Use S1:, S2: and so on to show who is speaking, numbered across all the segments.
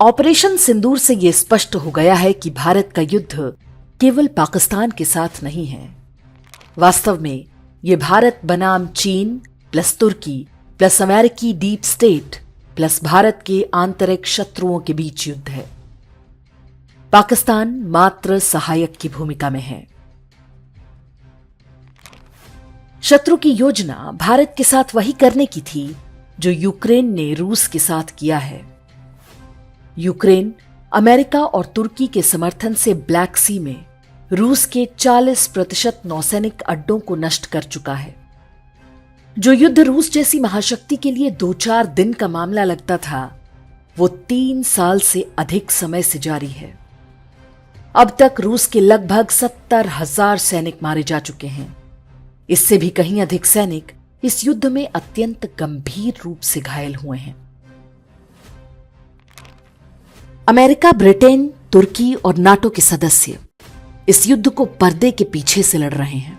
S1: Operation सिंदूर से यह स्पष्ट हो गया है कि भारत का युद्ध केवल पाकिस्तान के साथ नहीं है। वास्तव में यह भारत बनाम चीन प्लस तुर्की प्लस अमेरिकी डीप स्टेट प्लस भारत के आंतरिक शत्रुओं के बीच युद्ध है। पाकिस्तान मात्र सहायक की भूमिका में है। शत्रु की योजना भारत के साथ वही करने की थी जो यूक्रेन ने रूस के साथ किया है। यूक्रेन अमेरिका और तुर्की के समर्थन से ब्लैक सी में रूस के 40% नौसैनिक अड्डों को नष्ट कर चुका है। जो युद्ध रूस जैसी महाशक्ति के लिए 2-4 दिन का मामला लगता था, वो 3 साल से अधिक समय से जारी है। अब तक रूस के लगभग 70,000 सैनिक मारे जा चुके हैं। इससे भी कहीं अधिक सैनिक इस युद्ध में अत्यंत गंभीर रूप से घायल हुए हैं। अमेरिका, ब्रिटेन, तुर्की और नाटो के सदस्य इस युद्ध को पर्दे के पीछे से लड़ रहे हैं।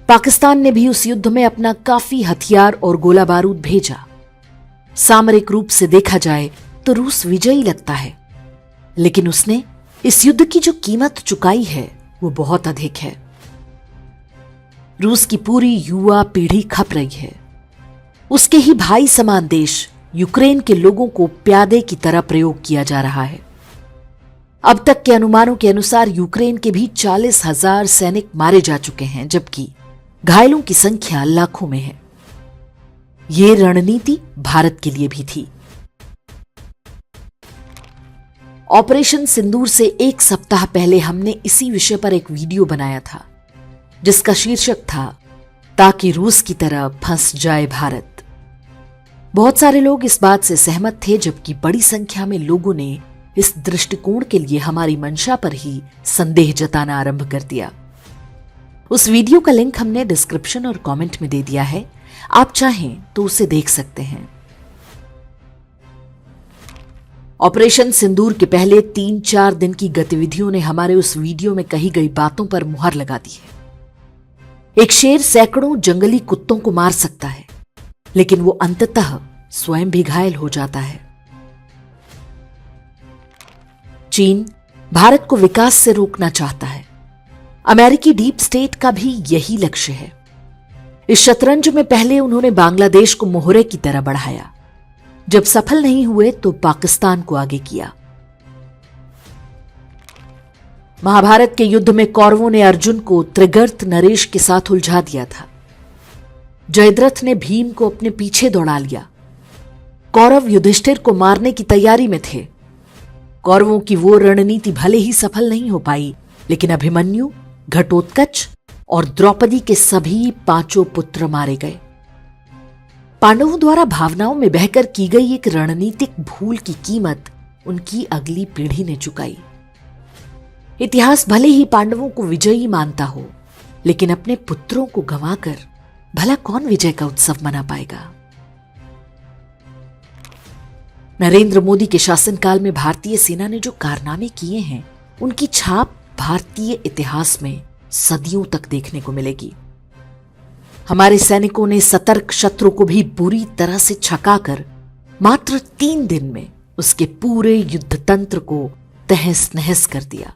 S1: पाकिस्तान ने भी उस युद्ध में अपना काफी हथियार और गोला बारूद भेजा। सामरिक रूप से देखा जाए तो रूस विजयी लगता है, लेकिन उसने इस युद्ध की जो कीमत चुकाई है वो बहुत अधिक है। रूस की पूरी युवा पीढ़ी खप रही है। उसके ही भाई समान देश यूक्रेन के लोगों को प्यादे की तरह प्रयोग किया जा रहा है। अब तक के अनुमानों के अनुसार यूक्रेन के भी 40,000 सैनिक मारे जा चुके हैं, जबकि घायलों की संख्या लाखों में है। ये रणनीति भारत के लिए भी थी। ऑपरेशन सिंदूर से 1 सप्ताह पहले हमने इसी विषय पर एक वीडियो बनाया था, जिसका शीर्षक था ताकि रूस की तरह फंस जाए भारत। बहुत सारे लोग इस बात से सहमत थे, जबकि बड़ी संख्या में लोगों ने इस दृष्टिकोण के लिए हमारी मंशा पर ही संदेह जताना आरंभ कर दिया। उस वीडियो का लिंक हमने डिस्क्रिप्शन और कमेंट में दे दिया है, आप चाहें तो उसे देख सकते हैं। ऑपरेशन सिंदूर के पहले 3-4 दिन की गतिविधियों ने हमारे उस वीडियो में कही गई बातों पर मुहर लगा दी है। एक शेर सैकड़ों जंगली कुत्तों को मार सकता है, लेकिन वो अंततः स्वयं भी घायल हो जाता है। चीन भारत को विकास से रोकना चाहता है। अमेरिकी डीप स्टेट का भी यही लक्ष्य है। इस शतरंज में पहले उन्होंने बांग्लादेश को मोहरे की तरह बढ़ाया। जब सफल नहीं हुए तो पाकिस्तान को आगे किया। महाभारत के युद्ध में कौरवों ने अर्जुन को त्रिगर्त नरेश के साथ उलझा दिया था। जयद्रथ ने भीम को अपने पीछे दौड़ा लिया। कौरव युधिष्ठिर को मारने की तैयारी में थे। कौरवों की वो रणनीति भले ही सफल नहीं हो पाई, लेकिन अभिमन्यु, घटोत्कच और द्रौपदी के सभी 5 पुत्र मारे गए। पांडवों द्वारा भावनाओं में बहकर की गई एक रणनीतिक भूल की कीमत उनकी अगली पीढ़ी ने चुकाई। इतिहास भले ही पांडवों को विजयी मानता हो, लेकिन अपने पुत्रों को गंवाकर भला कौन विजय का उत्सव मना पाएगा। नरेंद्र मोदी के शासनकाल में भारतीय सेना ने जो कारनामे किए हैं, उनकी छाप भारतीय इतिहास में सदियों तक देखने को मिलेगी। हमारे सैनिकों ने सतर्क शत्रु को भी बुरी तरह से छकाकर मात्र 3 दिन में उसके पूरे युद्ध तंत्र को तहस नहस कर दिया।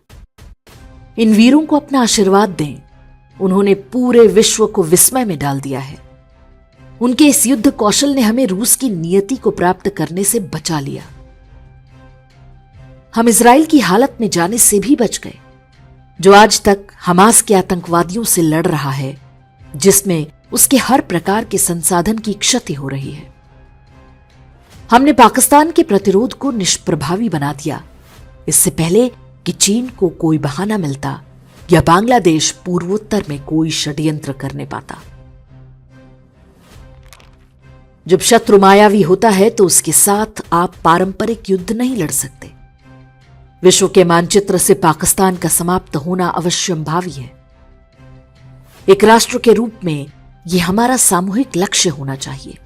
S1: इन वीरों को अपना आशीर्वाद दें। उन्होंने पूरे विश्व को विस्मय में डाल दिया है। उनके इस युद्ध कौशल ने हमें रूस की नियति को प्राप्त करने से बचा लिया। हम इजराइल की हालत में जाने से भी बच गए, जो आज तक हमास के आतंकवादियों से लड़ रहा है, जिसमें उसके हर प्रकार के संसाधन की क्षति हो रही है। हमने पाकिस्तान के प्रतिरोध को निष्प्रभावी बना दिया, इससे पहले कि चीन को कोई बहाना मिलता या बांग्लादेश पूर्वोत्तर में कोई षड्यंत्र करने पाता। जब शत्रु मायावी होता है तो उसके साथ आप पारंपरिक युद्ध नहीं लड़ सकते। विश्व के मानचित्र से पाकिस्तान का समाप्त होना अवश्यंभावी है। एक राष्ट्र के रूप में यह हमारा सामूहिक लक्ष्य होना चाहिए।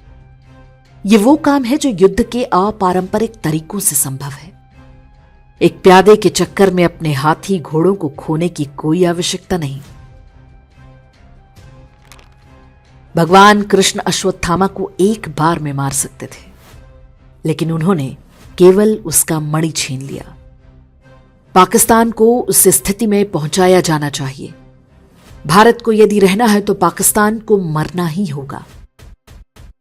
S1: यह वो काम है जो युद्ध के अपारंपरिक तरीकों से संभव है। एक प्यादे के चक्कर में अपने हाथी घोड़ों को खोने की कोई आवश्यकता नहीं। भगवान कृष्ण अश्वत्थामा को एक बार में मार सकते थे, लेकिन उन्होंने केवल उसका मणि छीन लिया। पाकिस्तान को उस स्थिति में पहुंचाया जाना चाहिए। भारत को यदि रहना है तो पाकिस्तान को मरना ही होगा।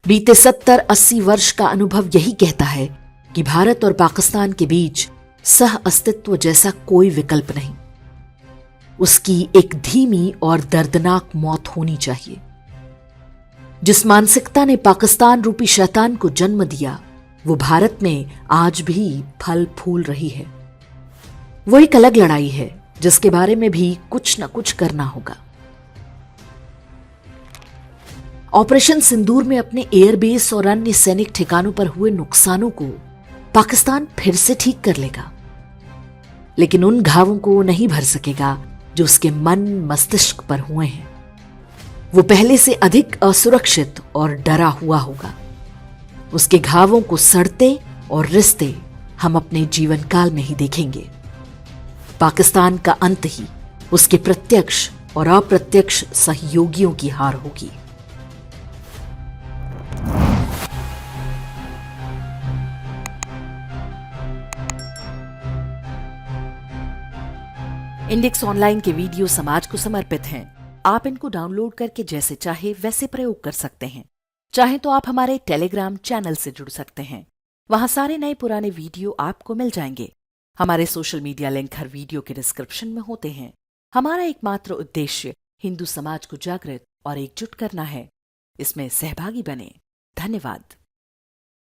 S1: बीते 70-80 वर्ष का अनुभव यही कहता है कि भारत और पाकिस्तान के बीच सह अस्तित्व जैसा कोई विकल्प नहीं। उसकी एक धीमी और दर्दनाक मौत होनी चाहिए। जिस मानसिकता ने पाकिस्तान रूपी शैतान को जन्म दिया, वो भारत में आज भी फल फूल रही है। वो एक अलग लड़ाई है जिसके बारे में भी कुछ न कुछ करना होगा। ऑपरेशन सिंदूर में अपने एयरबेस और अन्य सैनिक ठिकानों पर हुए नुकसानों को पाकिस्तान फिर से ठीक कर लेगा, लेकिन उन घावों को नहीं भर सकेगा जो उसके मन मस्तिष्क पर हुए हैं। वो पहले से अधिक असुरक्षित और डरा हुआ होगा। उसके घावों को सड़ते और रिश्ते हम अपने जीवन काल में ही देखेंगे। पाकिस्तान का अंत ही उसके प्रत्यक्ष और अप्रत्यक्ष सहयोगियों की हार होगी। इंडेक्स ऑनलाइन के वीडियो समाज को समर्पित हैं। आप इनको डाउनलोड करके जैसे चाहे वैसे प्रयोग कर सकते हैं। चाहे तो आप हमारे टेलीग्राम चैनल से जुड़ सकते हैं। वहां सारे नए पुराने वीडियो आपको मिल जाएंगे। हमारे सोशल मीडिया लिंक हर वीडियो के डिस्क्रिप्शन में होते हैं। हमारा एकमात्र उद्देश्य हिंदू समाज को जागृत और एकजुट करना है। इसमें सहभागी बने। धन्यवाद।